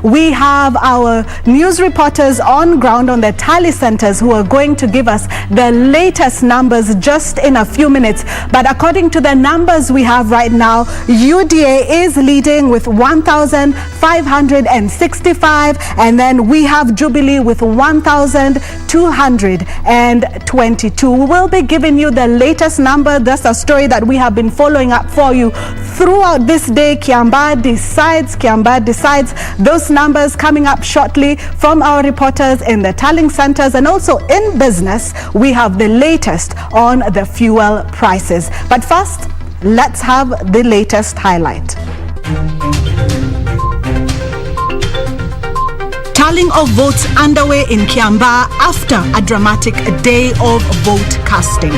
we have our news reporters on ground on the tally centers who are going to give us the latest numbers just in a few minutes. But according to the numbers we have right now, UDA is leading with 1,565, and then we have Jubilee with 1,222. We will be giving you the latest number. That's a story that we have been following up for you throughout this day. Kiambaa decides. Those numbers coming up shortly from our reporters in the tallying centers, and also in business we have the latest on the fuel prices. But first, let's have the latest highlight. Tallying of votes underway in Kiambaa after a dramatic day of vote casting.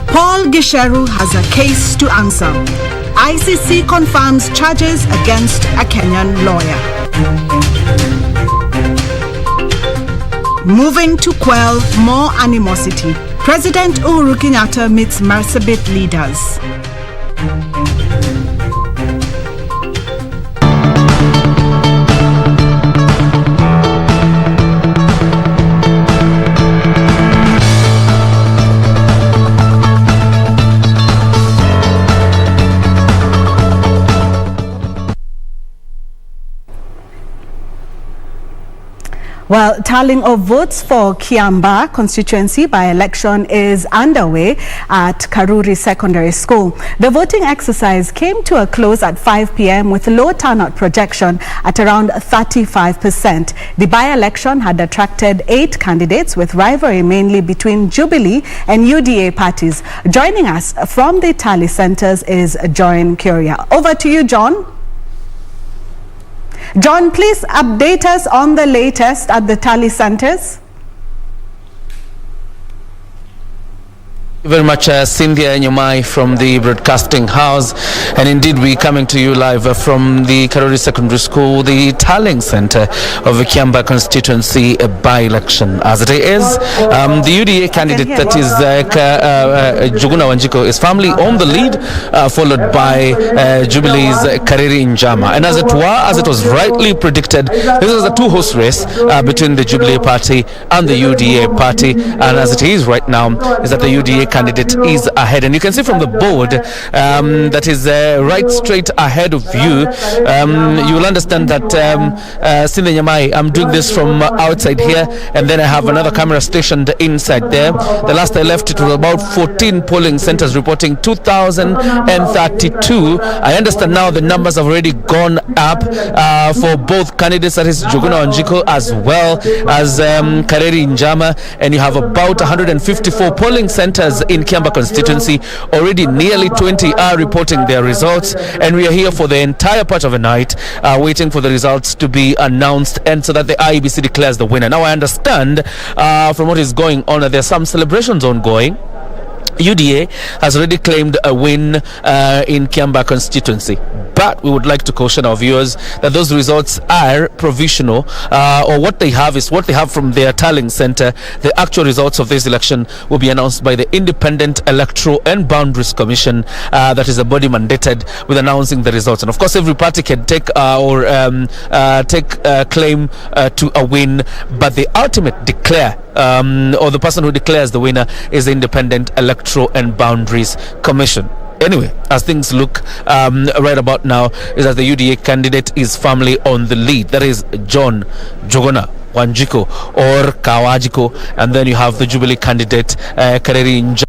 Paul Gisheru has a case to answer. ICC confirms charges against a Kenyan lawyer. Moving to quell more animosity, President Uhuru Kenyatta meets Marsabit leaders. Well, tallying of votes for Kiambaa constituency by-election is underway at Karuri Secondary School. The voting exercise came to a close at 5 p.m. with low turnout projection at around 35%. The by-election had attracted 8 candidates with rivalry mainly between Jubilee and UDA parties. Joining us from the tally centers is John Curia. Over to you, John. John, please update us on the latest at the tally centers. Thank you very much, Cynthia and Nyamai from the broadcasting house. And indeed, we're coming to you live from the Karuri Secondary School, the tallying center of the Kiambaa constituency by-election. As it is, the UDA candidate, that is Juguna Wanjiko, is firmly on the lead, followed by Jubilee's Kariri Njama. And as it was rightly predicted, this is a two-horse race between the Jubilee party and the UDA party. And as it is right now, is that the UDA candidate is ahead, and you can see from the board that is right straight ahead of you. You will understand that Cynthia Nyamai, I'm doing this from outside here, and then I have another camera stationed inside there. The last I left, it was about 14 polling centers reporting 2,032. I understand now the numbers have already gone up for both candidates, that is Juguna Wanjiko as well as Kariri Njama, and you have about 154 polling centers in Kiambaa constituency. Already nearly 20 are reporting their results, and we are here for the entire part of the night waiting for the results to be announced, and so that the IEBC declares the winner. Now I understand from what is going on that there are some celebrations ongoing. UDA has already claimed a win in Kiambaa constituency, but we would like to caution our viewers that those results are provisional, or what they have is what they have from their tallying center. The actual results of this election will be announced by the Independent Electoral and Boundaries Commission, that is a body mandated with announcing the results. And of course, every party can take claim to a win, but the ultimate declare or the person who declares the winner is the Independent Electoral and Boundaries Commission. Anyway, as things look right about now, is that the UDA candidate is firmly on the lead. That is John Juguna Wanjiko or Kawajiko, and then you have the Jubilee candidate Kariri Njama.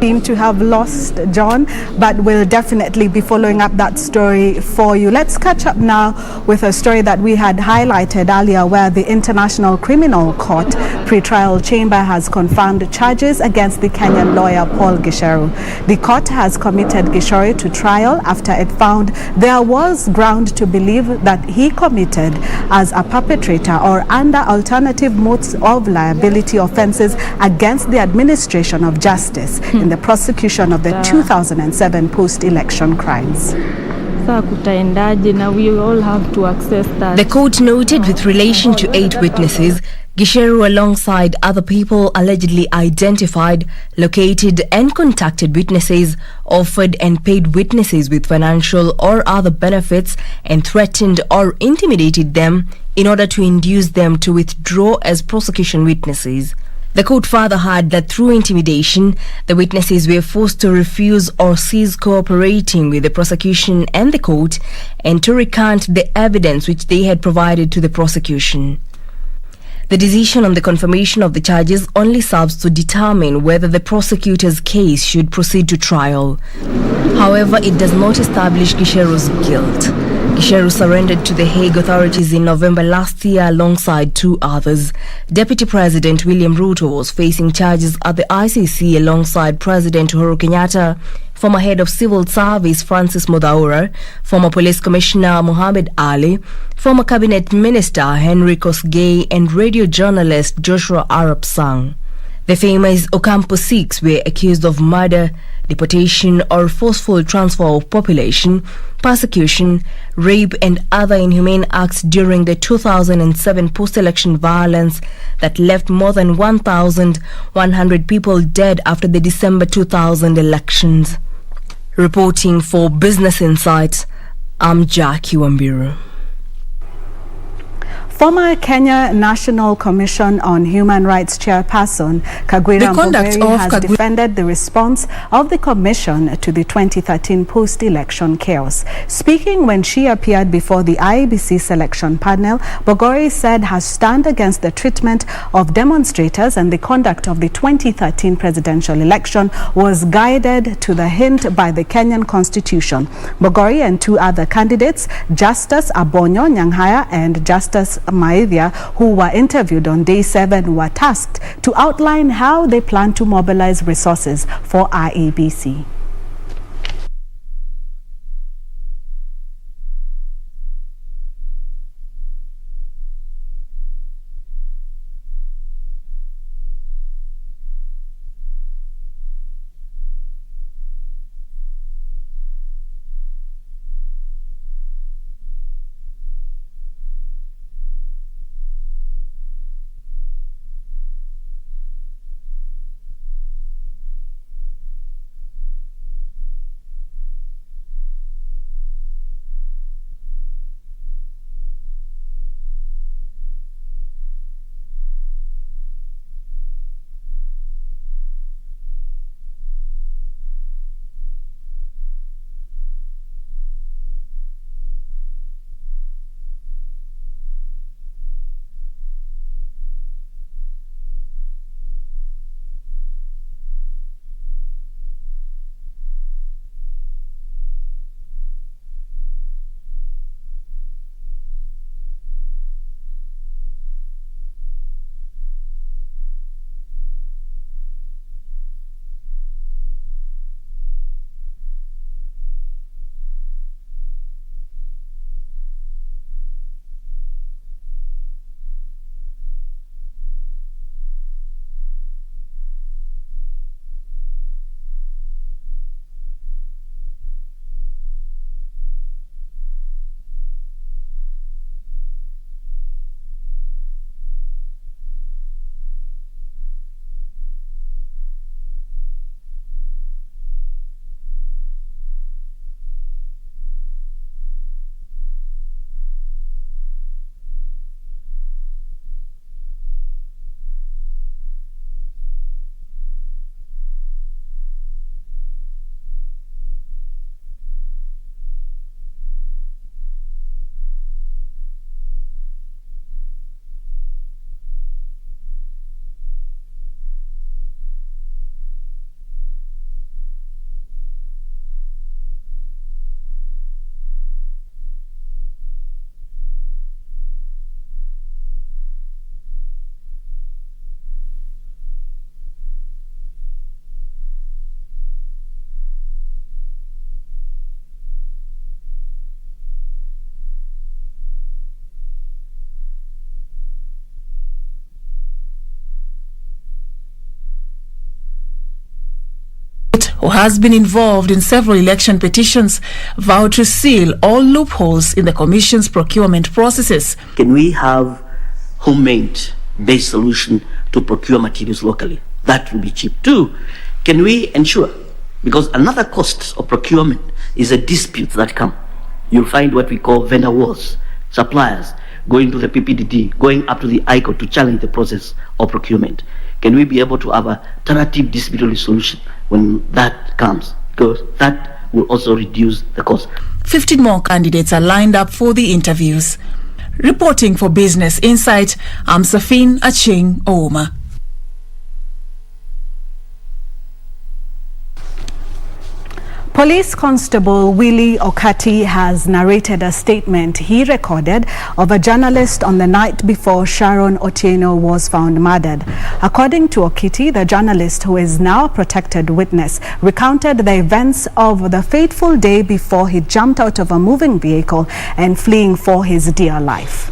Seem to have lost John, but we'll definitely be following up that story for you. Let's catch up now with a story that we had highlighted earlier, where the International Criminal Court pre-trial chamber has confirmed charges against the Kenyan lawyer Paul Gisheru. The court has committed Gisheru to trial after it found there was ground to believe that he committed as a perpetrator or under alternative modes of liability offenses against the administration of justice in the prosecution of the 2007 post-election crimes. Now we all have to access that. The court noted with relation to 8 witnesses, Gicheru alongside other people allegedly identified, located and contacted witnesses, offered and paid witnesses with financial or other benefits and threatened or intimidated them in order to induce them to withdraw as prosecution witnesses. The court further had that through intimidation, the witnesses were forced to refuse or cease cooperating with the prosecution and the court and to recant the evidence which they had provided to the prosecution. The decision on the confirmation of the charges only serves to determine whether the prosecutor's case should proceed to trial. However, it does not establish Gicheru's guilt. Gicheru surrendered to the Hague authorities in November last year alongside 2 others. Deputy President William Ruto was facing charges at the ICC alongside President Uhuru Kenyatta, former head of civil service Francis Mudhaura, former police commissioner Muhammad Ali, former cabinet minister Henry Kosgei and radio journalist Joshua Arap Sang. The famous Ocampo 6 were accused of murder, deportation or forceful transfer of population, persecution, rape and other inhumane acts during the 2007 post-election violence that left more than 1,100 people dead after the December 2000 elections. Reporting for Business Insights, I'm Jackie Wambiru. Former Kenya National Commission on Human Rights chairperson Kagwira Mbogeri has defended the response of the commission to the 2013 post-election chaos. Speaking when she appeared before the IEBC selection panel, Mbogeri said her stand against the treatment of demonstrators and the conduct of the 2013 presidential election was guided to the hint by the Kenyan Constitution. Mbogeri and 2 other candidates, Justice Abonyo Nyanghaya and Justice Maithia, who were interviewed on day 7, were tasked to outline how they plan to mobilize resources for IEBC. who has been involved in several election petitions, vowed to seal all loopholes in the Commission's procurement processes. Can we have homemade-based solution to procure materials locally? That will be cheap. 2, can we ensure, because another cost of procurement is the disputes that come. You'll find what we call vendor wars, suppliers going to the PPDD, going up to the ICO to challenge the process of procurement. Can we be able to have a tentative dispute resolution when that comes? Because that will also reduce the cost. 15 more candidates are lined up for the interviews. Reporting for Business Insight, I'm Safin Aching Ouma. Police Constable Willie Okati has narrated a statement he recorded of a journalist on the night before Sharon Otieno was found murdered. According to Okati, the journalist, who is now a protected witness, recounted the events of the fateful day before he jumped out of a moving vehicle and fleeing for his dear life.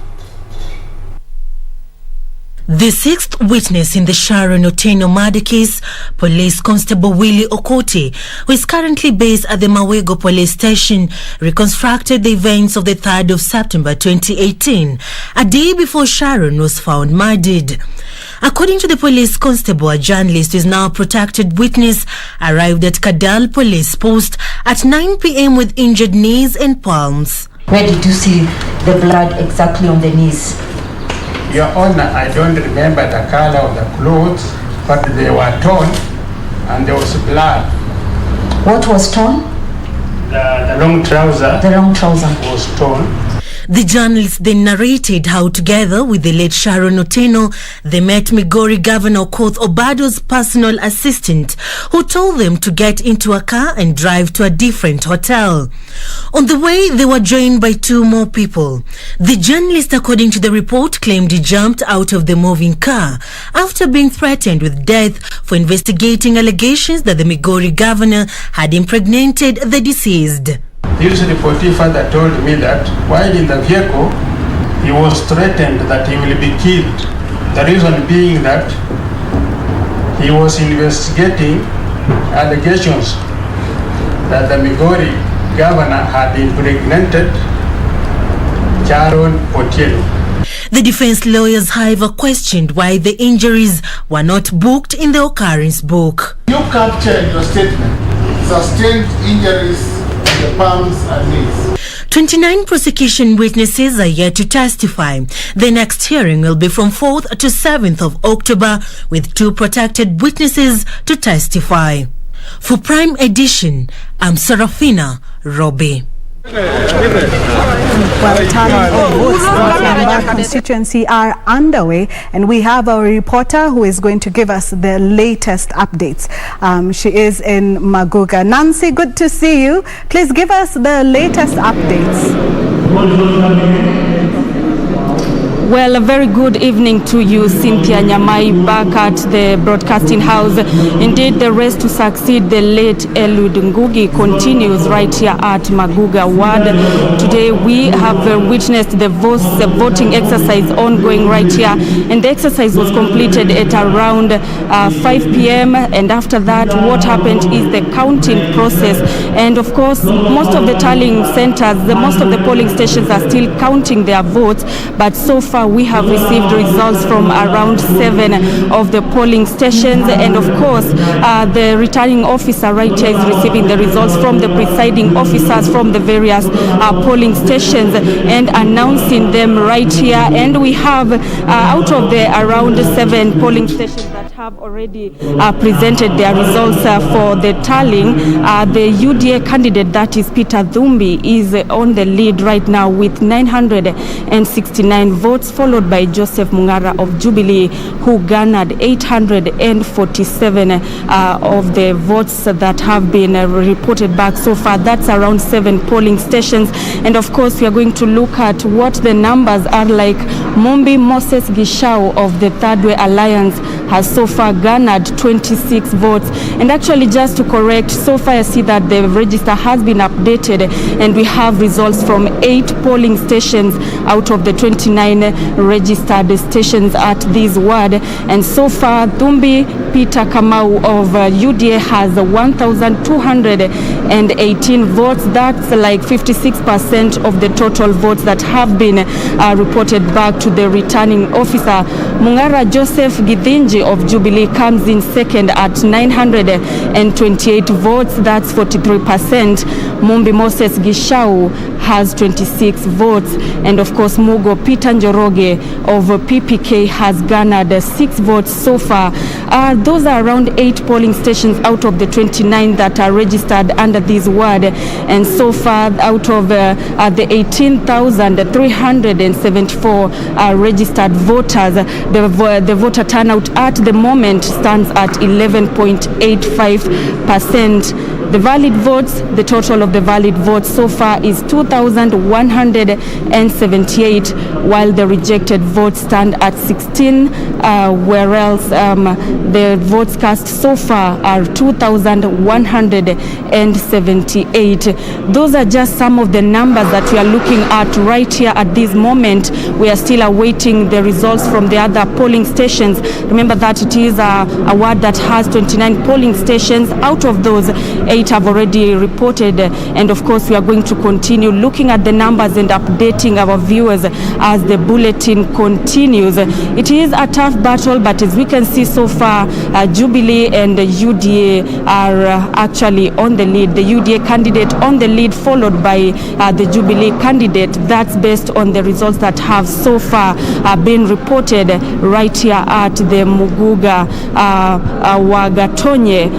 The sixth witness in the Sharon Otieno murder case, Police Constable Willie Okoti, who is currently based at the Mawego Police Station, reconstructed the events of the 3rd of September 2018, a day before Sharon was found murdered. According to the police constable, a journalist who is now a protected witness arrived at Kadal Police Post at 9 p.m. with injured knees and palms. Where did you see the blood exactly on the knees? Your Honor, I don't remember the color of the clothes, but they were torn and there was blood. What was torn? The long trouser. The long trouser was torn. The journalist then narrated how, together with the late Sharon Otieno, they met Migori Governor Okoth Obado's personal assistant, who told them to get into a car and drive to a different hotel. On the way, they were joined by 2 more people. The journalist, according to the report, claimed he jumped out of the moving car after being threatened with death for investigating allegations that the Migori governor had impregnated the deceased. This reportee further told me that while in the vehicle, he was threatened that he will be killed. The reason being that he was investigating allegations that the Migori governor had impregnated Sharon Otieno. The defense lawyers, however, questioned why the injuries were not booked in the occurrence book. You captured your statement, sustained injuries in the palms and knees. 29 prosecution witnesses are yet to testify. The next hearing will be from 4th to 7th of October, with 2 protected witnesses to testify. For Prime Edition, I'm Serafina Robbie. Well, tallying of votes for Kiambaa constituency are underway, and we have a reporter who is going to give us the latest updates. She is in Muguga. Nancy, good to see you. Please give us the latest updates. Well, a very good evening to you, Cynthia. Nyamai, back at the broadcasting house. Indeed, the race to succeed the late Eliud Ngugi continues right here at Muguga Ward. Today, we have witnessed the voting exercise ongoing right here, and the exercise was completed at around 5 p.m. And after that, what happened is the counting process. And of course, most of the tallying centers, most of the polling stations are still counting their votes, but so far we have received results from around 7 of the polling stations, and of course the returning officer right here is receiving the results from the presiding officers from the various polling stations and announcing them right here. And we have out of the around 7 polling stations that have already presented their results for the tallying, the UDA candidate, that is Peter Thumbi, is on the lead right now with 969 votes, followed by Joseph Mungara of Jubilee, who garnered 847 of the votes that have been reported back so far. That's around 7 polling stations. And of course, we are going to look at what the numbers are like. Mombi Moses Gishau of the Third Way Alliance has so far garnered 26 votes. And actually, just to correct, so far I see that the register has been updated, and we have results from 8 polling stations out of the 29 registered stations at this ward. And so far, Thumbi Peter Kamau of UDA has 1,218 votes. That's like 56% of the total votes that have been reported back to the returning officer. Mungara Joseph Githinji of Jubilee comes in second at 928 votes. That's 43%. Mumbi Moses Gishau has 26 votes. And of course, Mugo Peter Njoroge of PPK has garnered 6 votes so far. Those are around 8 polling stations out of the 29 that are registered under this ward. And so far, out of the 18,374 registered voters, the voter turnout at the moment stands at 11.85%. The valid votes, the total of the valid votes so far is 2,178, while the rejected votes stand at 16, whereas the votes cast so far are 2,178. Those are just some of the numbers that we are looking at right here at this moment. We are still awaiting the results from the other polling stations. Remember that it is a ward that has 29 polling stations. Out of those, 8 have already reported, and of course we are going to continue looking at the numbers and updating our viewers as the bulletin continues. It is a tough battle, but as we can see so far, Jubilee and the UDA are actually on the lead. The UDA candidate on the lead, followed by the Jubilee candidate. That's based on the results that have so far been reported right here at the Muguga Wagatonye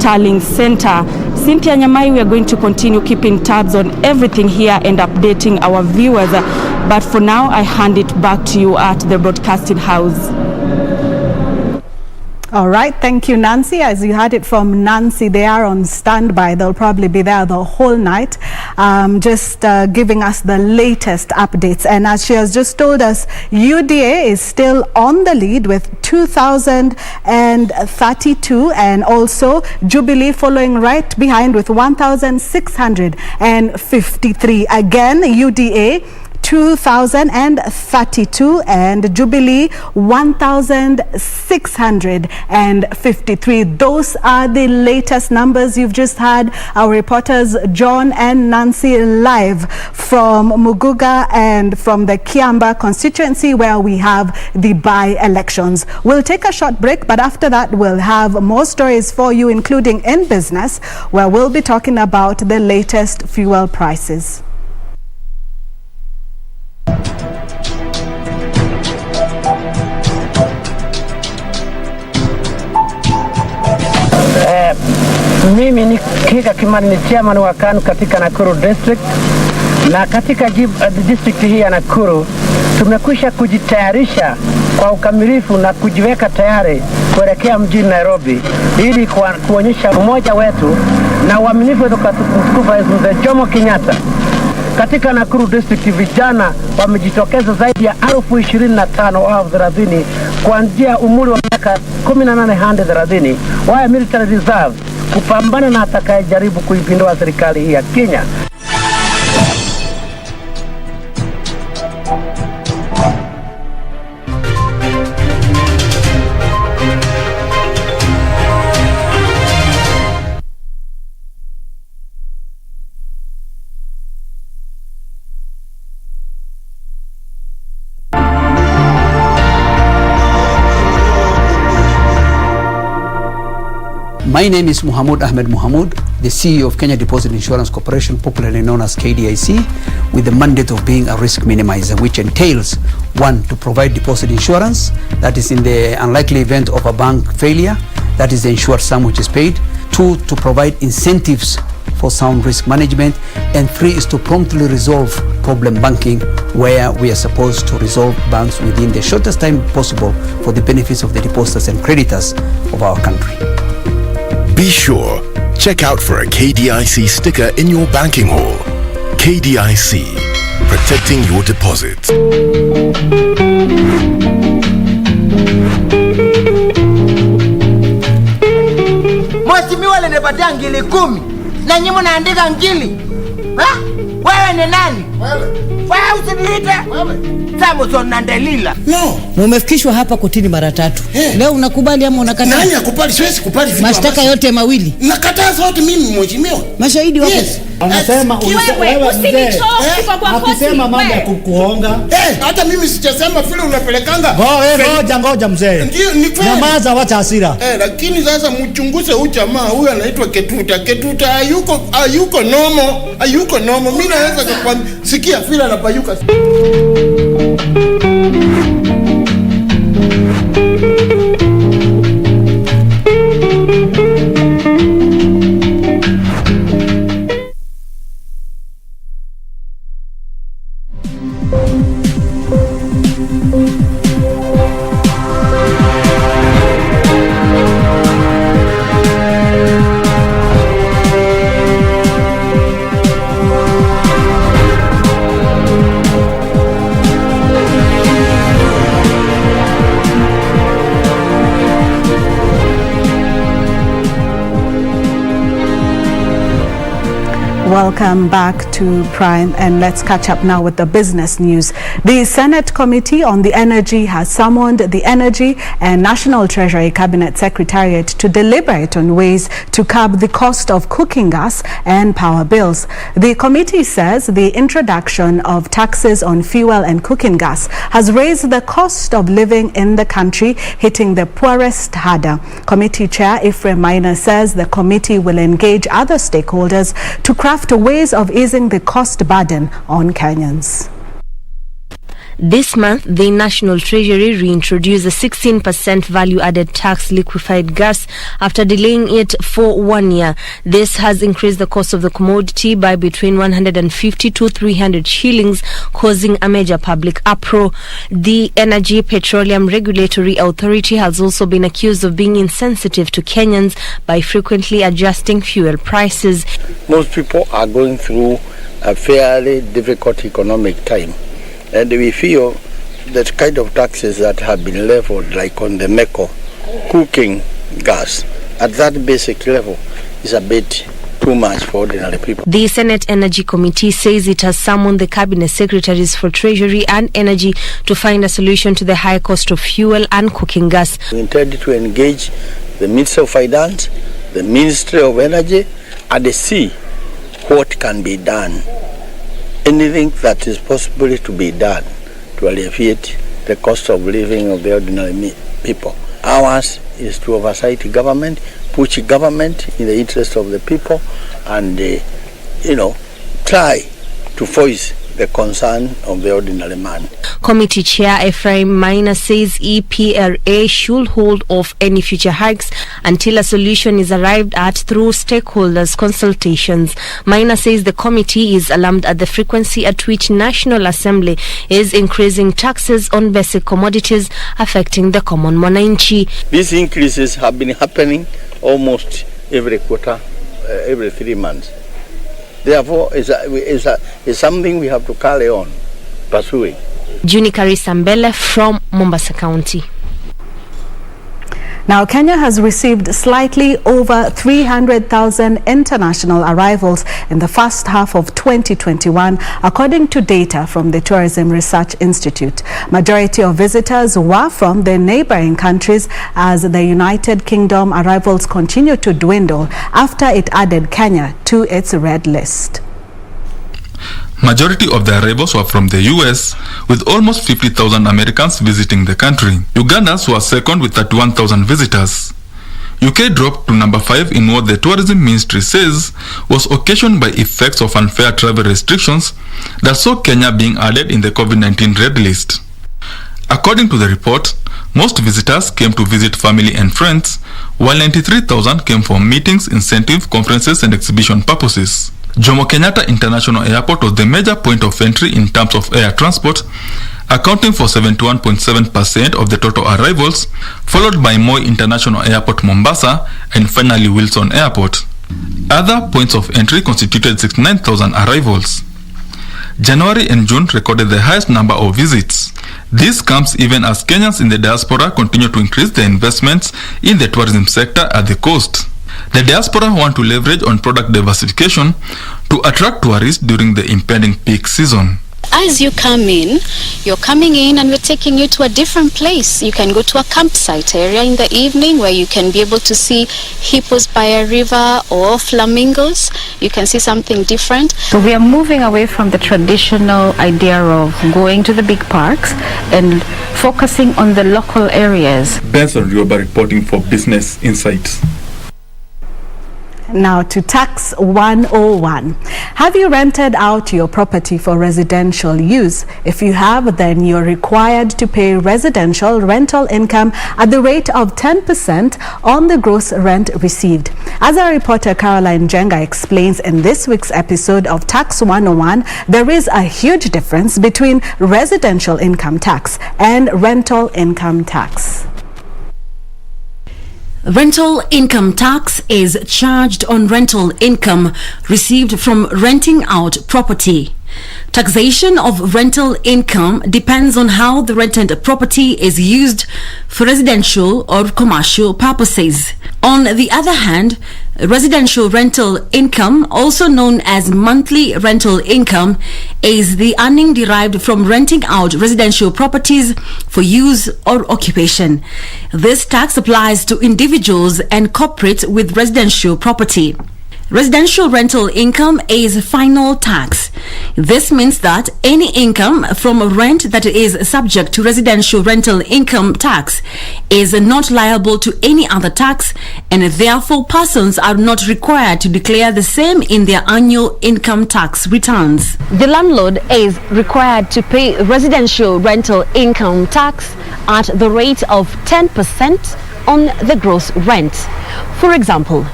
Tallying Center. Cynthia, Nyamai, we are going to continue keeping tabs on everything here and updating our viewers. But for now, I hand it back to you at the broadcasting house. All right, thank you, Nancy. As you heard it from Nancy, they are on standby. They'll probably be there the whole night, just giving us the latest updates. And as she has just told us, UDA is still on the lead with 2,032, and also Jubilee following right behind with 1,653. Again, UDA 2,032 and Jubilee 1,653. Those are the latest numbers you've just had. Our reporters John and Nancy live from Muguga and from the Kiambaa constituency, where we have the by-elections. We'll take a short break, but after that we'll have more stories for you, including in business, where we'll be talking about the latest fuel prices. Mimi ni Kika Kimani, ni chairman wa KANU katika Nakuru district, na katika district hii ya Nakuru tumekwisha kujitayarisha kwa ukamilifu na kujiweka tayari kuelekea mjini Nairobi ili kuonyesha umoja wetu na uaminifu wetu kwa Mzee Jomo Kenyatta. Katika Nakuru district vijana wamejitokeza zaidi ya 25,000 au 30 kuanzia umri wa miaka 18 hadi 30 wa military reserve kupambana na atakayejaribu kuipindua serikali hii ya Kenya. My name is Muhammad Ahmed Muhammad, the CEO of Kenya Deposit Insurance Corporation, popularly known as KDIC, with the mandate of being a risk minimizer, which entails, 1, to provide deposit insurance, that is in the unlikely event of a bank failure, that is the insured sum which is paid. 2, to provide incentives for sound risk management. And 3 is to promptly resolve problem banking, where we are supposed to resolve banks within the shortest time possible for the benefits of the depositors and creditors of our country. Be sure, check out for a KDIC sticker in your banking hall. KDIC, protecting your deposits. Mheshimiwa alinipatia ngili 10 na nyinyi mnaandika ngili. Wewe ni nani? Wewe usiniite. Samson na Delila. No. Umefikishwa hapa kotini mara 3. Leo unakubali ama unakataa? Nani akubali? Siwezi kubali vitu. Mashtaka yote mawili. Nakataa zote mimi mheshimiwa. Mashahidi wako. Yes. Anasema wewe usinichoke kwa kosi. Akisema mambo ya kukuonga. Hata mimi sijasema vile unapelekanga. Ngoja mzee. Ndio ni kweli. Nyamaza, wacha hasira. Lakini sasa mchunguze huyu jamaa, huyu anaitwa Ketuta. Hayuko nomo. Mimi naweza kukwambia sikia vile anapayuka. Welcome back to Prime, and let's catch up now with the business news. The Senate Committee on the Energy has summoned the Energy and National Treasury Cabinet Secretariat to deliberate on ways to curb the cost of cooking gas and power bills. The committee says the introduction of taxes on fuel and cooking gas has raised the cost of living in the country, hitting the poorest harder. Committee Chair Ephraim Maina says the committee will engage other stakeholders to craft ways of easing the cost burden on Kenyans. This month, the National Treasury reintroduced a 16% value-added tax liquefied gas after delaying it for 1 year. This has increased the cost of the commodity by between 150 to 300 shillings, causing a major public uproar. The Energy Petroleum Regulatory Authority has also been accused of being insensitive to Kenyans by frequently adjusting fuel prices. Most people are going through a fairly difficult economic time. And we feel that kind of taxes that have been leveled, like on the MECO, cooking gas, at that basic level is a bit too much for ordinary people. The Senate Energy Committee says it has summoned the Cabinet Secretaries for Treasury and Energy to find a solution to the high cost of fuel and cooking gas. We intend to engage the Ministry of Finance, the Ministry of Energy, and see what can be done. Anything that is possible to be done to alleviate the cost of living of the ordinary people. Ours is to oversight government, push government in the interest of the people, and try to voice the concern of the ordinary man. Committee Chair Ephraim Maina says EPRA should hold off any future hikes until a solution is arrived at through stakeholders' consultations. Maina says the committee is alarmed at the frequency at which National Assembly is increasing taxes on basic commodities affecting the common mwananchi. These increases have been happening almost every quarter, every 3 months. Therefore, it's something we have to carry on pursuing. Juni Karisambele from Mombasa County. Now, Kenya has received slightly over 300,000 international arrivals in the first half of 2021, according to data from the Tourism Research Institute. Majority of visitors were from the neighboring countries, as the United Kingdom arrivals continue to dwindle after it added Kenya to its red list. Majority of the arrivals were from the US, with almost 50,000 Americans visiting the country. Ugandans were second with 31,000 visitors. UK dropped to number 5 in what the Tourism Ministry says was occasioned by effects of unfair travel restrictions that saw Kenya being added in the COVID-19 red list. According to the report, most visitors came to visit family and friends, while 93,000 came for meetings, incentive, conferences and exhibition purposes. Jomo Kenyatta International Airport was the major point of entry in terms of air transport, accounting for 71.7% of the total arrivals, followed by Moi International Airport Mombasa, and finally Wilson Airport. Other points of entry constituted 69,000 arrivals. January and June recorded the highest number of visits. This comes even as Kenyans in the diaspora continue to increase their investments in the tourism sector at the coast. The diaspora want to leverage on product diversification to attract tourists during the impending peak season. As you come in, you're coming in and we're taking you to a different place. You can go to a campsite area in the evening where you can be able to see hippos by a river or flamingos. You can see something different. So we are moving away from the traditional idea of going to the big parks and focusing on the local areas. Benson Rioba reporting for Business Insights. Now to Tax 101. Have you rented out your property for residential use? If you have, then you're required to pay residential rental income at the rate of 10% on the gross rent received. As our reporter Caroline Jenga explains in this week's episode of Tax 101, there is a huge difference between residential income tax and rental income tax. Rental income tax is charged on rental income received from renting out property. Taxation of rental income depends on how the rented property is used for residential or commercial purposes. On the other hand, residential rental income, also known as monthly rental income, is the earning derived from renting out residential properties for use or occupation. This tax applies to individuals and corporates with residential property. Residential rental income is final tax. This means that any income from a rent that is subject to residential rental income tax is not liable to any other tax, and therefore persons are not required to declare the same in their annual income tax returns. The landlord is required to pay residential rental income tax at the rate of 10% on the gross rent. For example,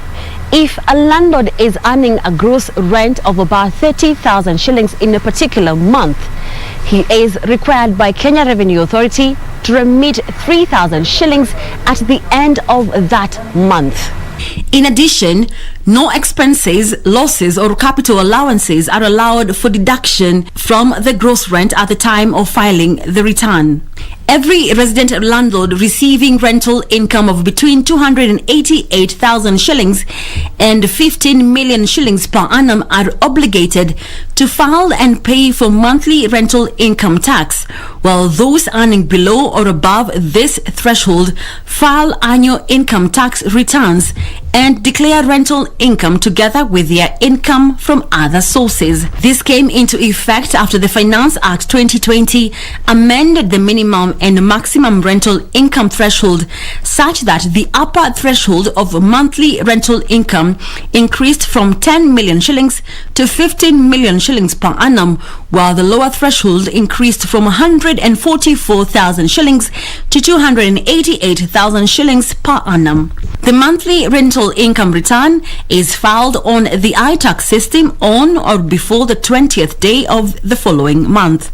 if a landlord is earning a gross rent of about 30,000 shillings in a particular month, he is required by Kenya Revenue Authority to remit 3,000 shillings at the end of that month. In addition, no expenses, losses or capital allowances are allowed for deduction from the gross rent at the time of filing the return. Every resident landlord receiving rental income of between 288,000 shillings and 15 million shillings per annum are obligated to file and pay for monthly rental income tax, while those earning below or above this threshold file annual income tax returns and declare rental income together with their income from other sources. This came into effect after the Finance Act 2020 amended the minimum and maximum rental income threshold such that the upper threshold of monthly rental income increased from 10 million shillings to 15 million shillings per annum, while the lower threshold increased from 144,000 shillings to 288,000 shillings per annum. The monthly rental income return is filed on the iTax system on or before the 20th day of the following month.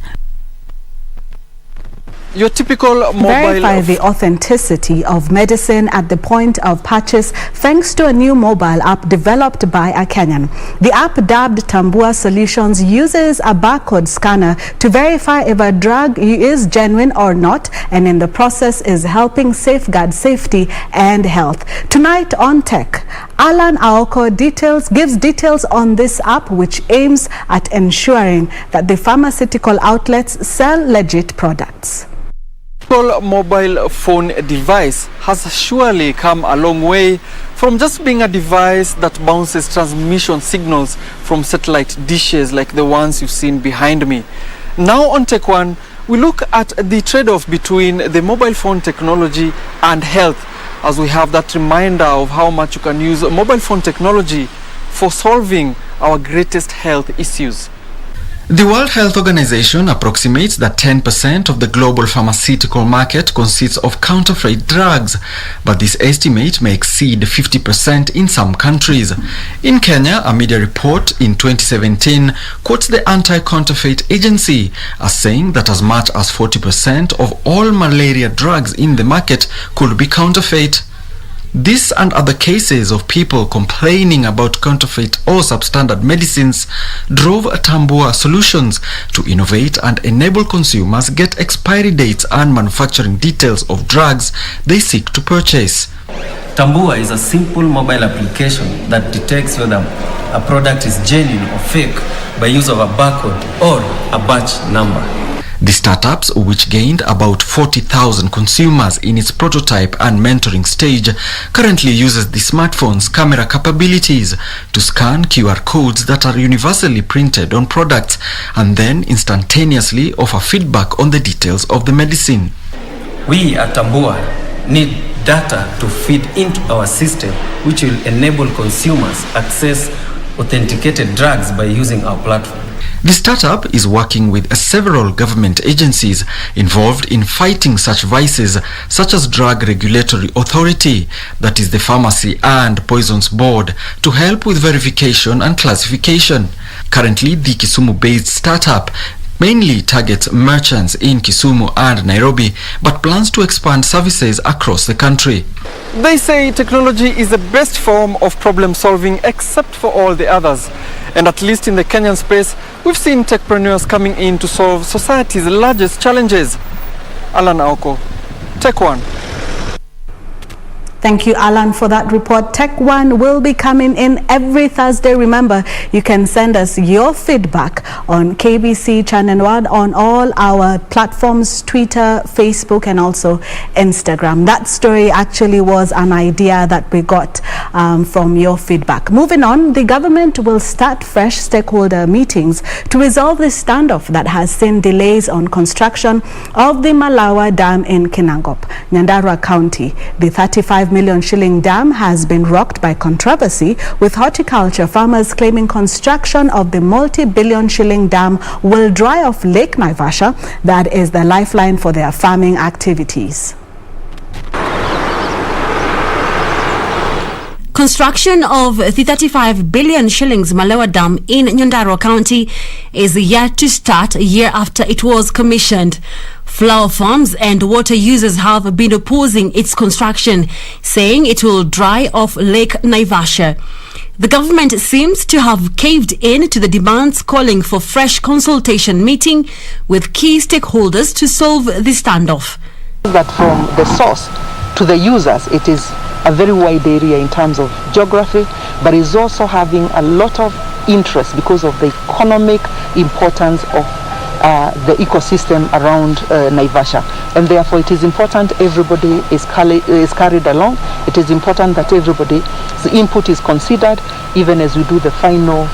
Your typical mobile... Verify the authenticity of medicine at the point of purchase thanks to a new mobile app developed by a Kenyan. The app, dubbed Tambua Solutions, uses a barcode scanner to verify if a drug is genuine or not, and in the process is helping safeguard safety and health. Tonight on Tech, Alan Aoko gives details on this app, which aims at ensuring that the pharmaceutical outlets sell legit products. Mobile phone device has surely come a long way from just being a device that bounces transmission signals from satellite dishes like the ones you've seen behind me. Now on Tech One, we look at the trade-off between the mobile phone technology and health, as we have that reminder of how much you can use mobile phone technology for solving our greatest health issues. The World Health Organization approximates that 10% of the global pharmaceutical market consists of counterfeit drugs, but this estimate may exceed 50% in some countries. In Kenya, a media report in 2017 quotes the Anti-Counterfeit Agency as saying that as much as 40% of all malaria drugs in the market could be counterfeit. This and other cases of people complaining about counterfeit or substandard medicines drove Tambua Solutions to innovate and enable consumers get expiry dates and manufacturing details of drugs they seek to purchase. Tambua is a simple mobile application that detects whether a product is genuine or fake by use of a barcode or a batch number. The startups, which gained about 40,000 consumers in its prototype and mentoring stage, currently uses the smartphone's camera capabilities to scan QR codes that are universally printed on products and then instantaneously offer feedback on the details of the medicine. We at Tambua need data to feed into our system, which will enable consumers access authenticated drugs by using our platform. The startup is working with several government agencies involved in fighting such vices, such as Drug Regulatory Authority, that is the Pharmacy and Poisons Board, to help with verification and classification. Currently, the Kisumu-based startup mainly targets merchants in Kisumu and Nairobi, but plans to expand services across the country. They say technology is the best form of problem solving except for all the others. And at least in the Kenyan space, we've seen techpreneurs coming in to solve society's largest challenges. Alan Aoko, Tech One. Thank you, Alan, for that report. Tech One will be coming in every Thursday. Remember, you can send us your feedback on KBC Channel 1 on all our platforms, Twitter, Facebook, and also Instagram. That story actually was an idea that we got from your feedback. Moving on, the government will start fresh stakeholder meetings to resolve the standoff that has seen delays on construction of the Malewa Dam in Kinangop, Nyandarua County. The 35 million shilling dam has been rocked by controversy, with horticulture farmers claiming construction of the multi-billion shilling dam will dry off Lake Naivasha, that is the lifeline for their farming activities. Construction of the 35 billion shillings Malewa Dam in Nyandarua County is yet to start a year after it was commissioned. Flower farms and water users have been opposing its construction, saying it will dry off Lake Naivasha. The government seems to have caved in to the demands, calling for fresh consultation meeting with key stakeholders to solve the standoff. That from the source to the users, it is a very wide area in terms of geography, but is also having a lot of interest because of the economic importance of the ecosystem around Naivasha, and therefore it is important everybody is carried along. It is important that everybody's input is considered, even as we do the final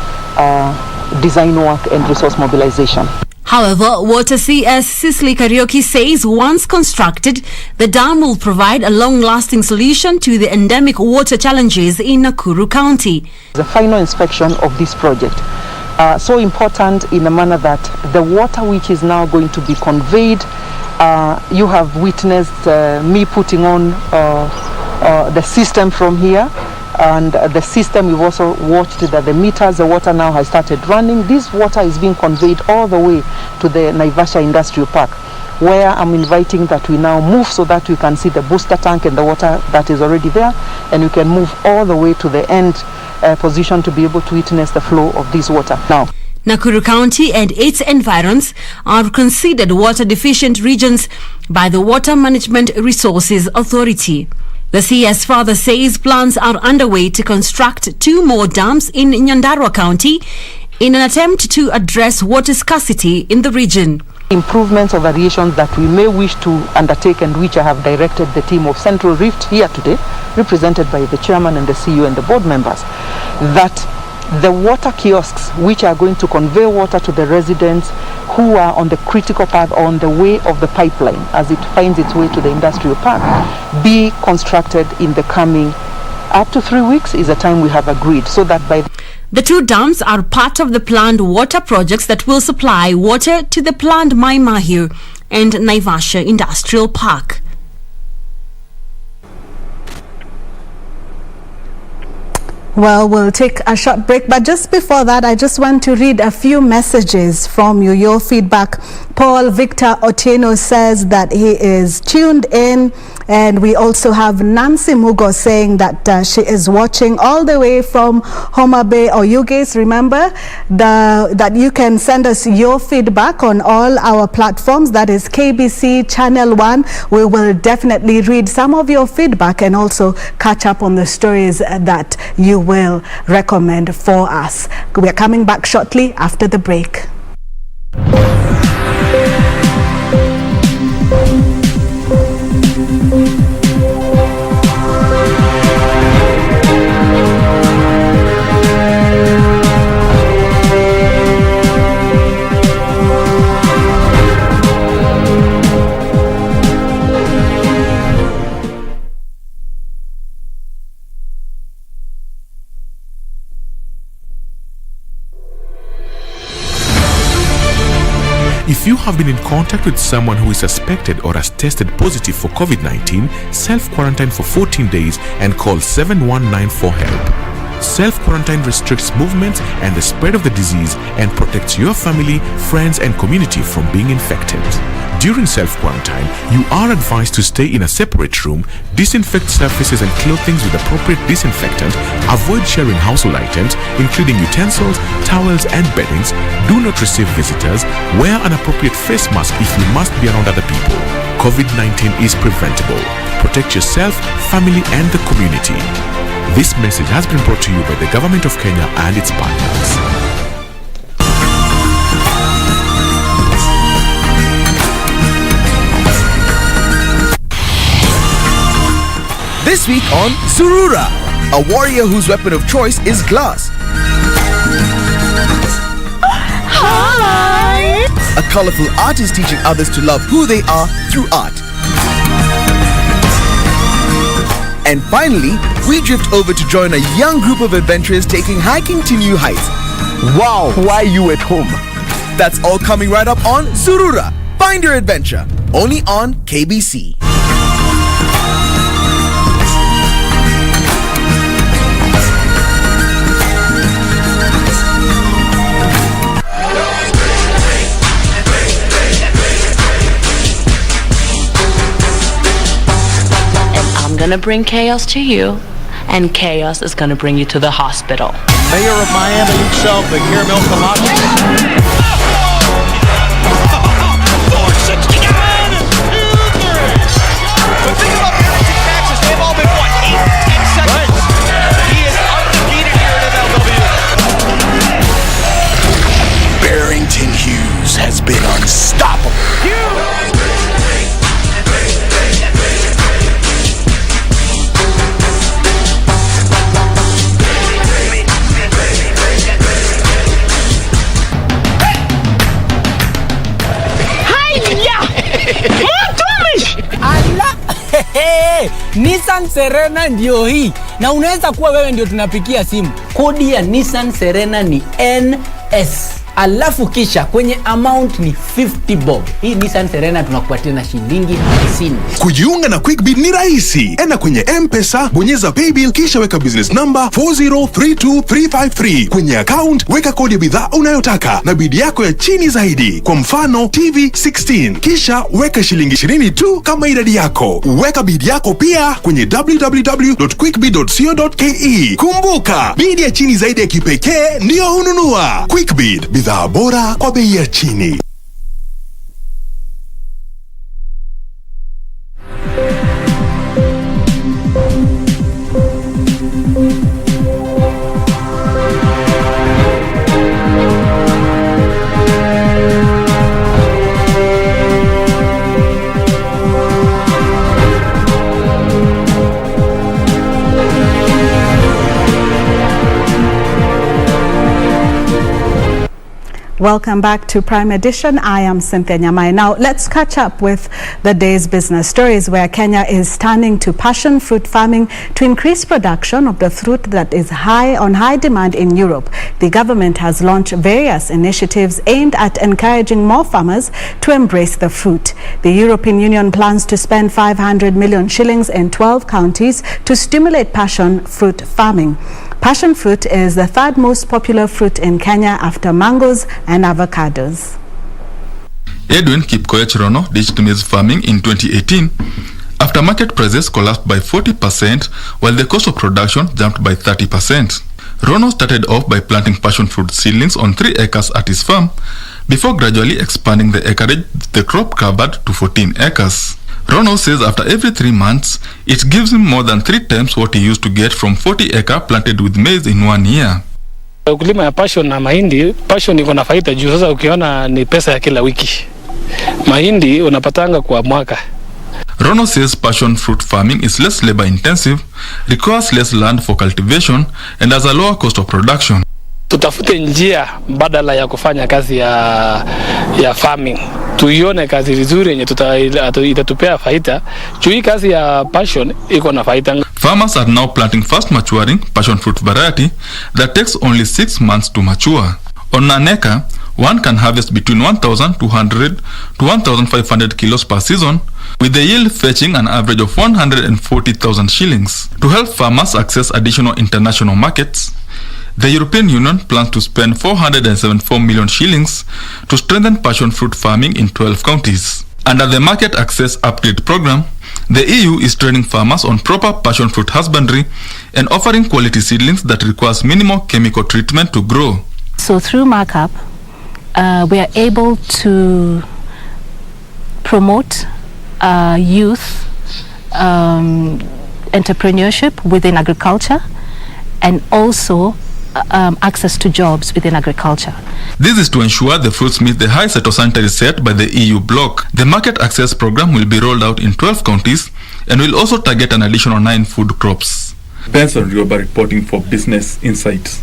design work and resource mobilization. However, Water CS Cicely Karaoke says once constructed, the dam will provide a long-lasting solution to the endemic water challenges in Nakuru County. The final inspection of this project, so important in a manner that the water which is now going to be conveyed, you have witnessed me putting on the system from here. And the system, we've also watched that the meters, the water now has started running. This water is being conveyed all the way to the Naivasha Industrial Park, where I'm inviting that we now move so that we can see the booster tank and the water that is already there, and we can move all the way to the end position to be able to witness the flow of this water. Now, Nakuru County and its environs are considered water deficient regions by the Water Management Resources Authority. The CS further says plans are underway to construct 2 more dams in Nyandarua County in an attempt to address water scarcity in the region. Improvements or variations that we may wish to undertake, and which I have directed the team of Central Rift here today, represented by the chairman and the CEO and the board members, that the water kiosks which are going to convey water to the residents who are on the critical path or on the way of the pipeline as it finds its way to the industrial park be constructed in the coming up to 3 weeks is the time we have agreed, so that by the 2 dams are part of the planned water projects that will supply water to the planned Mai Mahiu and Naivasha Industrial Park. Well, we'll take a short break, but just before that, I just want to read a few messages from you, your feedback. Paul Victor Otieno says that he is tuned in And we also have Nancy Mugo saying that she is watching all the way from Homa Bay. Or you guys remember that you can send us your feedback on all our platforms. That is KBC Channel 1. We will definitely read some of your feedback and also catch up on the stories that you will recommend for us. We are coming back shortly after the break. If you have been in contact with someone who is suspected or has tested positive for COVID-19, self-quarantine for 14 days and call 7194 for help. Self-quarantine restricts movement and the spread of the disease and protects your family, friends, and community from being infected. During self-quarantine, you are advised to stay in a separate room, disinfect surfaces and clothing with appropriate disinfectant, avoid sharing household items, including utensils, towels, and beddings, do not receive visitors, wear an appropriate face mask if you must be around other people. COVID-19 is preventable. Protect yourself, family, and the community. This message has been brought to you by the Government of Kenya and its partners. This week on Zurura, a warrior whose weapon of choice is glass. Hi! A colorful artist teaching others to love who they are through art. And finally, we drift over to join a young group of adventurers taking hiking to new heights. Wow, why you at home? That's all coming right up on Zurura. Find your adventure, only on KBC. I'm gonna bring chaos to you, and chaos is gonna bring you to the hospital. Mayor of Miami himself, Kiambaa they've all been, what, 8-10 seconds? Right. He is undefeated here at MLW. Barrington Hughes has been unstoppable. Nissan Serena ndio hii, na unaweza kuwa wewe ndio tunapikia simu. Kodi ya Nissan Serena ni NS, alafu kisha kwenye amount ni 50 bob. Hii Nissan Serena tunakupatia na shilingi 50. Kujiunga na QuickBid ni rahisi. Enda kwenye M-Pesa, bonyeza paybill, kisha weka business number 4032353. Kwenye account weka kodi ya bidhaa unayotaka na bid yako ya chini zaidi. Kwa mfano TV 16, kisha weka shilingi 20 tu kama idadi yako. Weka bid yako pia kwenye www.quickbid.co.ke. Kumbuka, bid ya chini zaidi ya kipekee ndio hununua. QuickBid, bidhaa bora kwa bei ya chini. Welcome back to Prime Edition. I am Cynthia Nyamai. Now, let's catch up with the day's business stories, where Kenya is turning to passion fruit farming to increase production of the fruit that is on high demand in Europe. The government has launched various initiatives aimed at encouraging more farmers to embrace the fruit. The European Union plans to spend 500 million shillings in 12 counties to stimulate passion fruit farming. Passion fruit is the third most popular fruit in Kenya after mangoes and avocados. Edwin Kipkoech Rono ditched maize farming in 2018 Aftermarket prices collapsed by 40%, while the cost of production jumped by 30%. Rono started off by planting passion fruit seedlings on 3 acres at his farm, before gradually expanding the acreage the crop covered to 14 acres. Rono says after every 3 months, it gives him more than 3 times what he used to get from 40 acres planted with maize in 1 year. Ukulima ya passion na mahindi, passion iko na faida juu sasa ukiona ni pesa ya kila wiki. Mahindi unapatanga kwa mwaka. Rono says passion fruit farming is less labor intensive, requires less land for cultivation, and has a lower cost of production. Tutafute njia badala ya kufanya kazi ya farming. Tuione kazi nzuri yenye itatupea faida. Juu kazi ya passion iko na faida. Farmers are now planting fast maturing passion fruit variety that takes only 6 months to mature. On an acre, one can harvest between 1,200 to 1,500 kilos per season, with the yield fetching an average of 140,000 shillings. To help farmers access additional international markets, the European Union plans to spend 474 million shillings to strengthen passion fruit farming in 12 counties. Under the Market Access Upgrade Program, the EU is training farmers on proper passion fruit husbandry and offering quality seedlings that requires minimal chemical treatment to grow. So through markup, we are able to promote youth entrepreneurship within agriculture and also access to jobs within agriculture. This is to ensure the fruits meet the high phytosanitary set by the EU bloc. The market access program will be rolled out in 12 counties and will also target an additional 9 food crops. Benson Rioba reporting for Business Insights.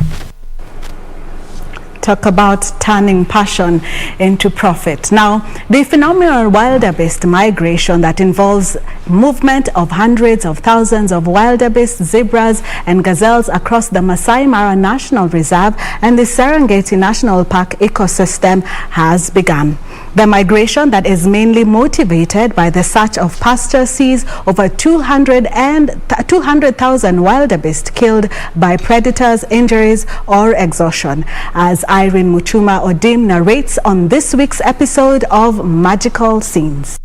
Talk about turning passion into profit. Now, the phenomenal wildebeest migration that involves movement of hundreds of thousands of wildebeest, zebras and gazelles across the Maasai Mara National Reserve and the Serengeti National Park ecosystem has begun. The migration that is mainly motivated by the search of pasture sees over 200,000 wildebeest killed by predators, injuries or exhaustion. As Irene Muchuma Odim narrates on this week's episode of Magical Scenes.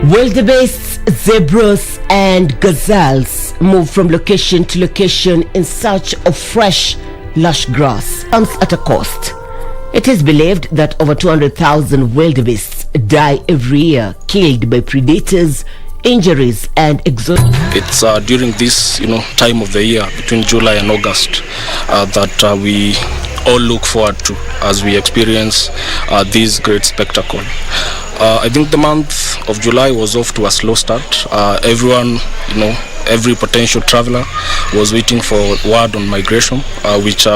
Wildebeests, zebras and gazelles move from location to location in search of fresh, lush grass. Comes at a cost. It is believed that over 200,000 wildebeests die every year, killed by predators, injuries and exhaustion. It's during this time of the year between July and August that we all look forward to as we experience this great spectacle. I think the month of July was off to a slow start. Everyone, every potential traveler was waiting for word on migration, which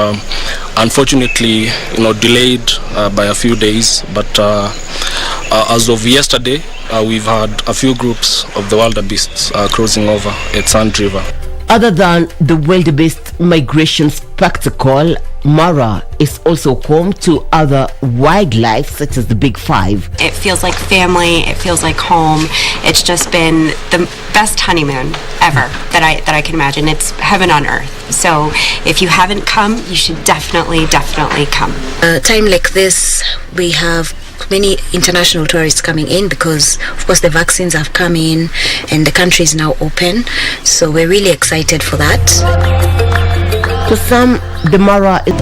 unfortunately, delayed by a few days. But as of yesterday, we've had a few groups of the wildebeests crossing over at Sand River. Other than the wildebeest migration spectacle, Mara is also home to other wildlife such as the Big Five. It feels like family, it feels like home. It's just been the best honeymoon ever that I can imagine. It's heaven on earth. So if you haven't come, you should definitely come. Time like this, we have many international tourists coming in because of course the vaccines have come in and the country is now open, so we're really excited for that. To some, the Mara is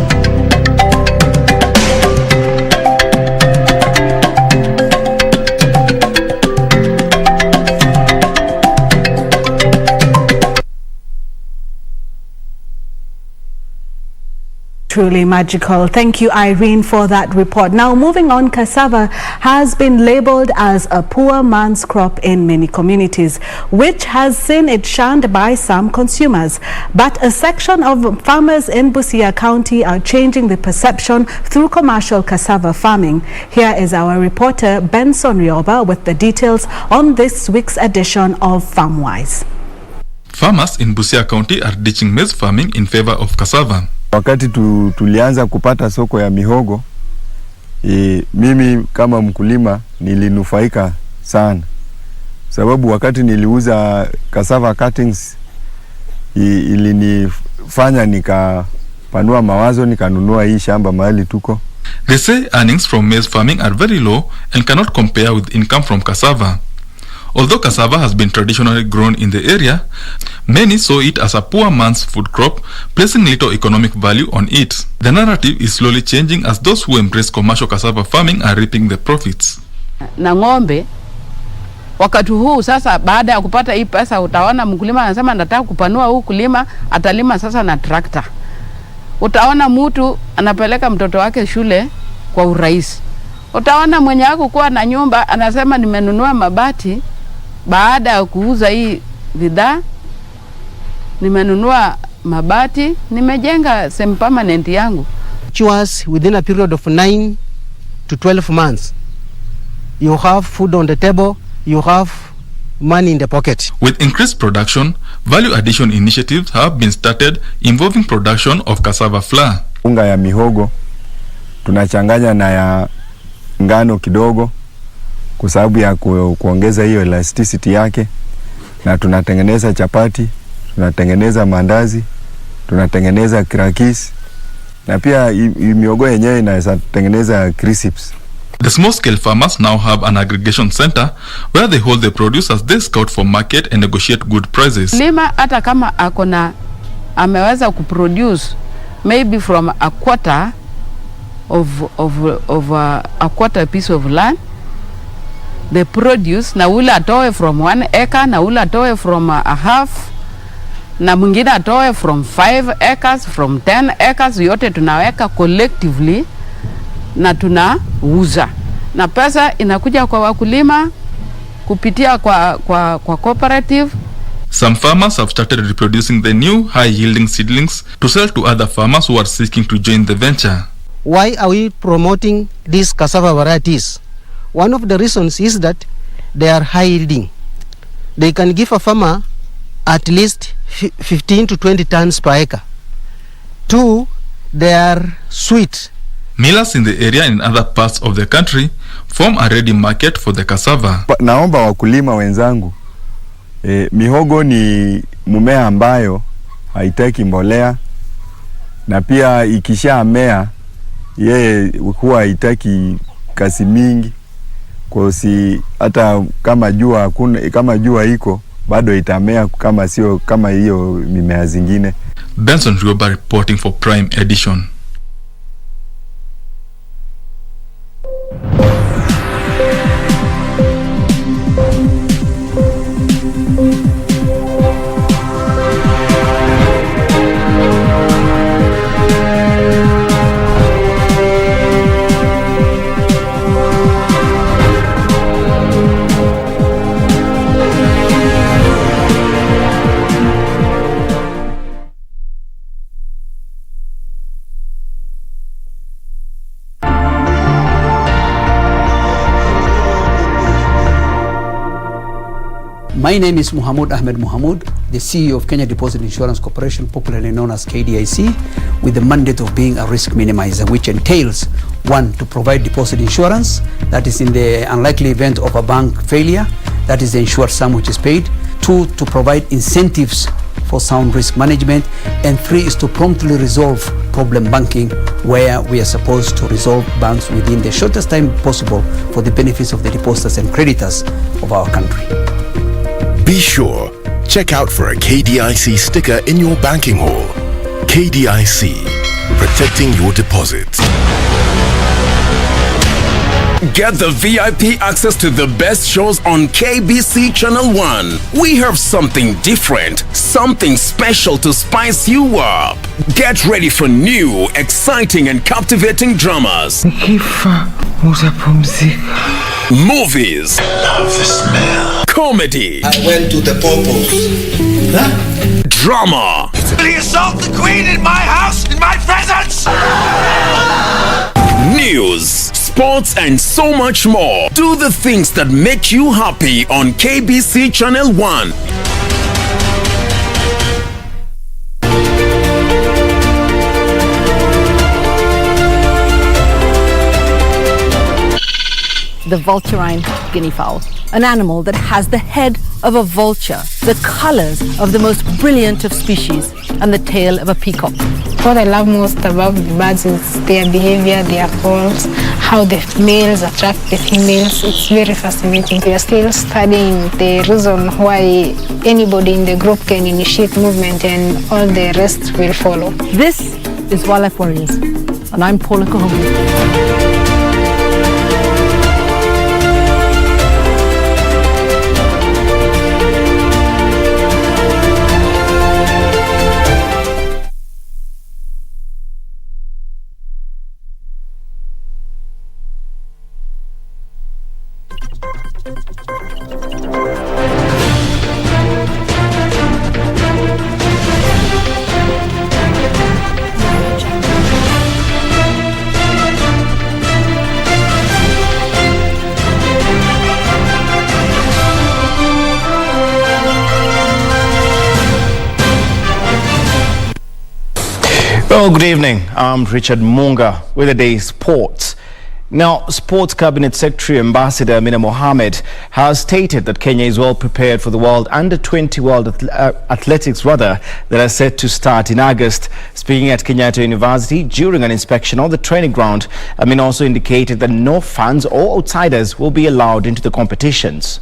truly magical. Thank you, Irene, for that report. Now, moving on, cassava has been labeled as a poor man's crop in many communities, which has seen it shunned by some consumers. But a section of farmers in Busia County are changing the perception through commercial cassava farming. Here is our reporter, Benson Rioba, with the details on this week's edition of FarmWise. Farmers in Busia County are ditching maize farming in favor of cassava. Wakati tulianza kupata soko ya mihogo, mimi kama mkulima nilinufaika sana. Sababu wakati niliuza cassava cuttings, ilini ilinifanya nikapanua mawazo, nikanunua hii shamba mahali tuko. They say earnings from maize farming are very low and cannot compare with income from cassava. Although cassava has been traditionally grown in the area, many saw it as a poor man's food crop, placing little economic value on it. The narrative is slowly changing as those who embrace commercial cassava farming are reaping the profits. Na ng'ombe wakati huu sasa, baada ya kupata hii pesa, utaona mkulima anasema nataka kupanua huu kulima, atalima sasa na trakta. Utaona mtu anapeleka mtoto wake shule kwa urahisi. Utaona mwenye wako kuwa na nyumba anasema nimenunua mabati baada ya kuuza hii bidhaa, nimenunua mabati, nimejenga semi permanent yangu. Choose within a period of 9 to 12 months. You have food on the table, you have money in the pocket. With increased production, value addition initiatives have been started involving production of cassava flour. Unga ya mihogo tunachanganya na ya ngano kidogo kwa sababu ya kuongeza hiyo elasticity yake, na tunatengeneza chapati, tunatengeneza mandazi, tunatengeneza crackers, na pia mihogo yenyewe inaweza tengeneza crisps. The small-scale farmers now have an aggregation center where they hold the produce as they scout for market and negotiate good prices. Lima hata kama akona ameweza kuproduce maybe from a quarter of a quarter piece of land, the produce na ule atoe from 1 acre, na ule atoe from a half, na mwingine atoe from 5 acres, from 10 acres, yote tunaweka collectively na tunauza, na pesa inakuja kwa wakulima kupitia kwa cooperative. Some farmers have started reproducing the new high-yielding seedlings to sell to other farmers who are seeking to join the venture. Why are we promoting these cassava varieties? One of the reasons is that they are high yielding. They can give a farmer at least 15 to 20 tons per acre. 2, they are sweet. Millers in the area and in other parts of the country form a ready market for the cassava. Naomba wakulima wenzangu, mihogo ni mumea ambayo haitaki mbolea, na pia ikishamea yeye huwa haitaki kasi mingi, kwa si hata kama jua hakuna, kama jua iko bado itamea kama sio kama hiyo mimea zingine. Benson Rioba reporting for Prime Edition. My name is Muhammad Ahmed Muhammad, the CEO of Kenya Deposit Insurance Corporation, popularly known as KDIC, with the mandate of being a risk minimizer, which entails 1, to provide deposit insurance, that is in the unlikely event of a bank failure, that is the insured sum which is paid. 2, to provide incentives for sound risk management. And 3 is to promptly resolve problem banking, where we are supposed to resolve banks within the shortest time possible for the benefits of the depositors and creditors of our country. Be sure, check out for a KDIC sticker in your banking hall. KDIC, protecting your deposits. Get the VIP access to the best shows on KBC Channel 1. We have something different, something special to spice you up. Get ready for new, exciting and captivating dramas. Movies. I love the smell. Comedy. I went to the popos. Huh? Drama. Did he assault the queen in my house, in my presence? News, sports and so much more. Do the things that make you happy on KBC Channel 1. the vulturine guinea fowl, an animal that has the head of a vulture, the colors of the most brilliant of species, and the tail of a peacock. What I love most about the birds is their behavior, their calls, how the males attract the females. It's very fascinating. We are still studying the reason why anybody in the group can initiate movement and all the rest will follow. This is Wildlife Warriors, and I'm Paula Kahoma. Well, good evening. I'm Richard Munga with the day's sports. Now, Sports Cabinet Secretary Ambassador Amina Mohammed has stated that Kenya is well prepared for the World Under-20 World Athletics that are set to start in August. Speaking at Kenyatta University during an inspection of the training ground, Amina also indicated that no fans or outsiders will be allowed into the competitions.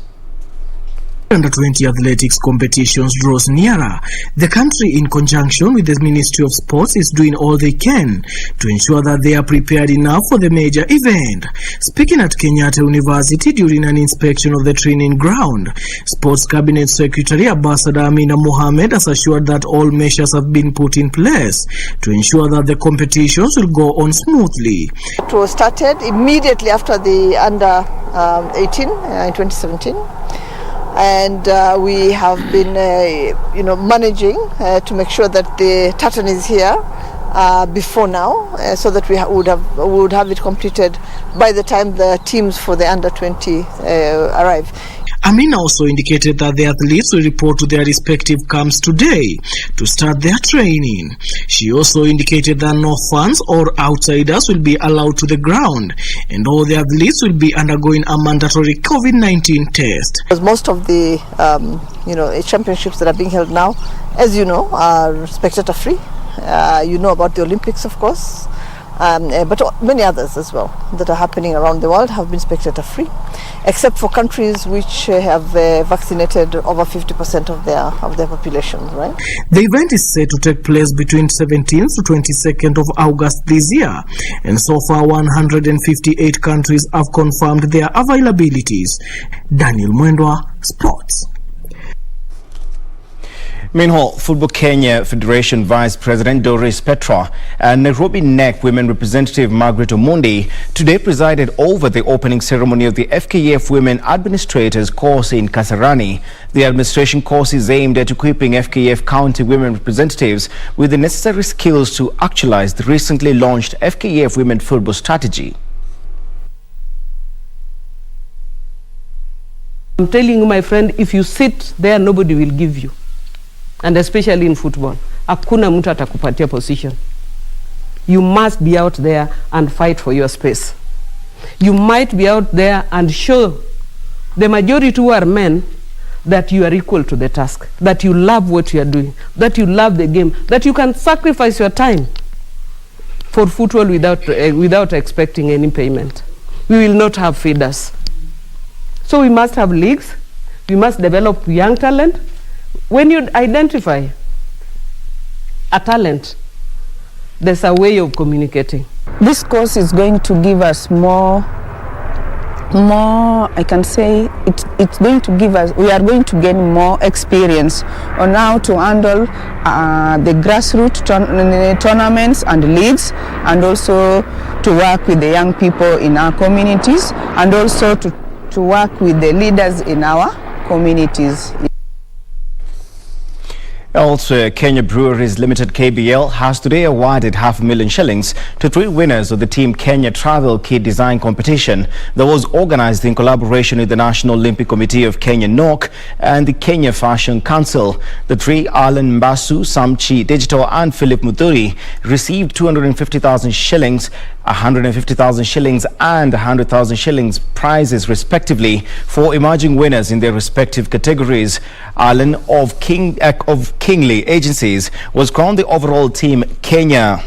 Under-20 athletics competitions draws nearer. The country, in conjunction with the Ministry of Sports, is doing all they can to ensure that they are prepared enough for the major event. Speaking at Kenyatta University during an inspection of the training ground, Sports Cabinet Secretary Ambassador Amina Mohammed has assured that all measures have been put in place to ensure that the competitions will go on smoothly. It was started immediately after the Under-18 in 2017. And we have been, managing to make sure that the tartan is here before now, so that we would have it completed by the time the teams for the Under-20 arrive. Amina also indicated that the athletes will report to their respective camps today to start their training. She also indicated that no fans or outsiders will be allowed to the ground, and all the athletes will be undergoing a mandatory COVID-19 test. Because most of the championships that are being held now, as you know, are spectator free. You know about the Olympics, of course. But many others as well that are happening around the world have been spectator free, except for countries which have vaccinated over 50% of their population, right? The event is set to take place between 17th to 22nd of August this year, and so far 158 countries have confirmed their availabilities. Daniel Mwendwa, Sports. Meanwhile, Football Kenya Federation Vice President Doris Petra and Nairobi NEC Women Representative Margaret Omondi today presided over the opening ceremony of the FKF Women Administrators course in Kasarani. The administration course is aimed at equipping FKF County women representatives with the necessary skills to actualize the recently launched FKF Women Football Strategy. I'm telling you, my friend, if you sit there, nobody will give you. And especially in football, hakuna mtu atakupatia position. You must be out there and fight for your space. You might be out there and show the majority who are men that you are equal to the task, that you love what you are doing, that you love the game, that you can sacrifice your time for football without expecting any payment. We will not have feeders. So we must have leagues. We must develop young talent. When you identify a talent, there's a way of communicating. This course is going to give us more, I can say, it's going to give us, we are going to gain more experience on how to handle the grassroots tournaments and leagues, and also to work with the young people in our communities, and also to work with the leaders in our communities. Also, Kenya Breweries Limited KBL has today awarded $500,000 to 3 winners of the Team Kenya Travel Kit Design Competition that was organized in collaboration with the National Olympic Committee of Kenya NOC and the Kenya Fashion Council. The 3, Alan Mbasu, Samchi Digital and Philip Muturi, received 250,000 shillings, 150,000 shillings and 100,000 shillings prizes respectively for emerging winners in their respective categories. Alan of Kingly Agencies was crowned the overall Team Kenya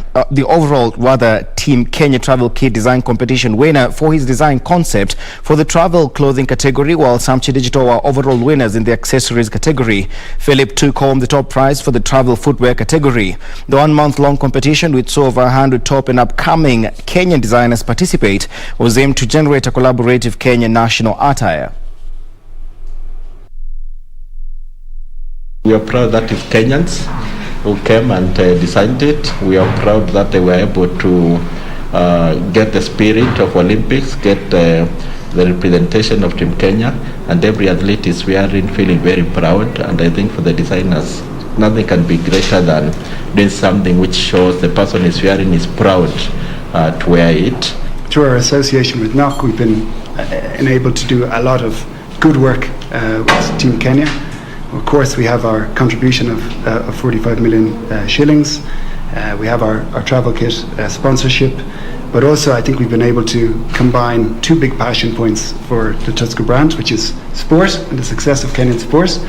Travel Kit Design Competition winner for his design concept for the travel clothing category, while Samchi Digital were overall winners in the accessories category. Philip took home the top prize for the travel footwear category. The 1-month-long competition, with over 100 top and upcoming Kenyan designers participate, was aimed to generate a collaborative Kenyan national attire. We are proud that it's Kenyans who came and designed it. We are proud that they were able to get the spirit of Olympics, get the representation of Team Kenya, and every athlete is wearing, feeling very proud. And I think for the designers, nothing can be greater than doing something which shows the person is wearing is proud to wear it. Through our association with NOC, we've been enabled to do a lot of good work with Team Kenya. Of course, we have our contribution of 45 million shillings. We have our travel kit sponsorship, but also I think we've been able to combine 2 big passion points for the Tusker brand, which is sport and the success of Kenyan sports,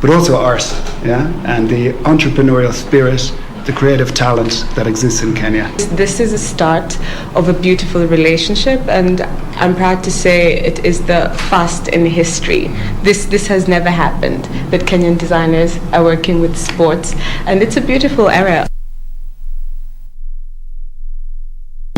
but also art, and the entrepreneurial spirit, the creative talent that exists in Kenya. This is a start of a beautiful relationship, and I'm proud to say it is the first in history. This has never happened, that Kenyan designers are working with sports, and it's a beautiful era.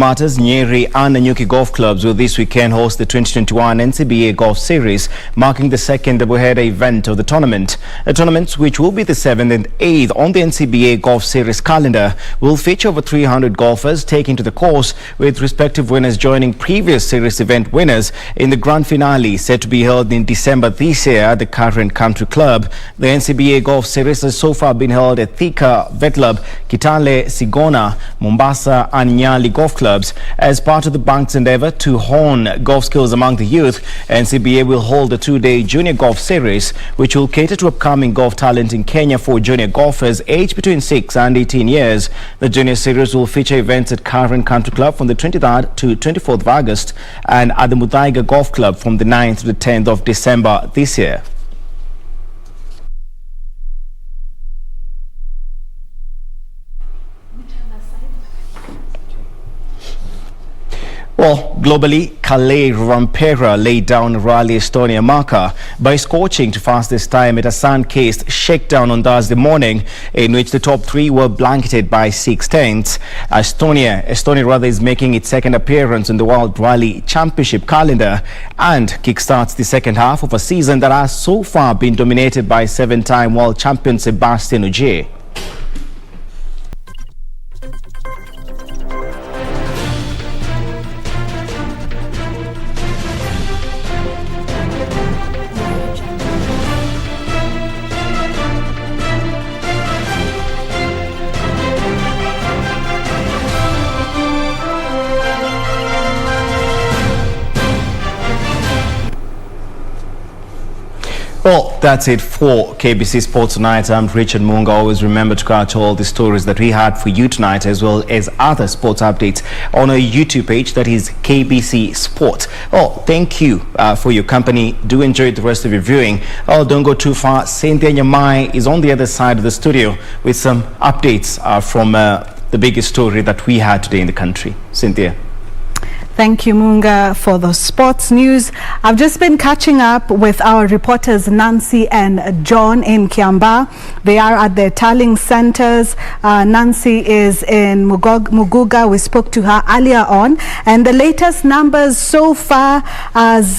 Matters, Nyeri and Nanyuki golf clubs will this weekend host the 2021 NCBA Golf Series, marking the second double-header event of the tournament. The tournament, which will be the 7th and 8th on the NCBA Golf Series calendar, will feature over 300 golfers taking to the course, with respective winners joining previous series event winners in the grand finale set to be held in December this year at the current country club. The NCBA Golf Series has so far been held at Thika, Vetlab, Kitale, Sigona, Mombasa and Nyali golf clubs. As part of the bank's endeavor to hone golf skills among the youth, NCBA will hold a 2-day junior golf series, which will cater to upcoming golf talent in Kenya for junior golfers aged between 6 and 18 years. The junior series will feature events at Current Country Club from the 23rd to 24th of August and at the Muguga Golf Club from the 9th to the 10th of December this year. Well, globally, Kalle Rovanpera laid down Rally Estonia marker by scorching to fastest time at a sun-kissed shakedown on Thursday morning, in which the top 3 were blanketed by 6/10. Estonia is making its second appearance in the World Rally Championship calendar and kickstarts the second half of a season that has so far been dominated by 7-time world champion Sebastian Ogier. Well, that's it for KBC Sports tonight. I'm Richard Munga. Always remember to catch all the stories that we had for you tonight, as well as other sports updates on our YouTube page, that is KBC Sports. Oh, thank you for your company. Do enjoy the rest of your viewing. Oh, don't go too far. Cynthia Nyamai is on the other side of the studio with some updates from the biggest story that we had today in the country. Cynthia. Thank you, Munga, for the sports news. I've just been catching up with our reporters Nancy and John in Kiambaa. They are at their tallying centers. Nancy is in Muguga. We spoke to her earlier on. And the latest numbers so far, as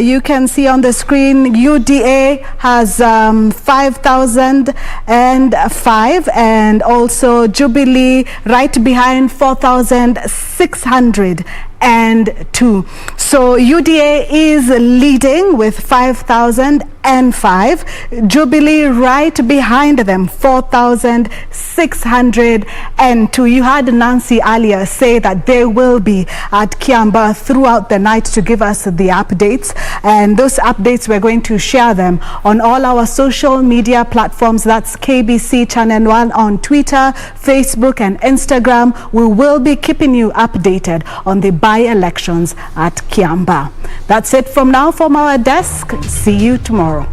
you can see on the screen, UDA has 5,005, and also Jubilee right behind 4,602. So UDA is leading with 5,000 N5. Jubilee right behind them, 4,602. You heard Nancy earlier say that they will be at Kiambaa throughout the night to give us the updates. And those updates, we're going to share them on all our social media platforms. That's KBC Channel 1 on Twitter, Facebook and Instagram. We will be keeping you updated on the by-elections at Kiambaa. That's it from now from our desk. See you tomorrow.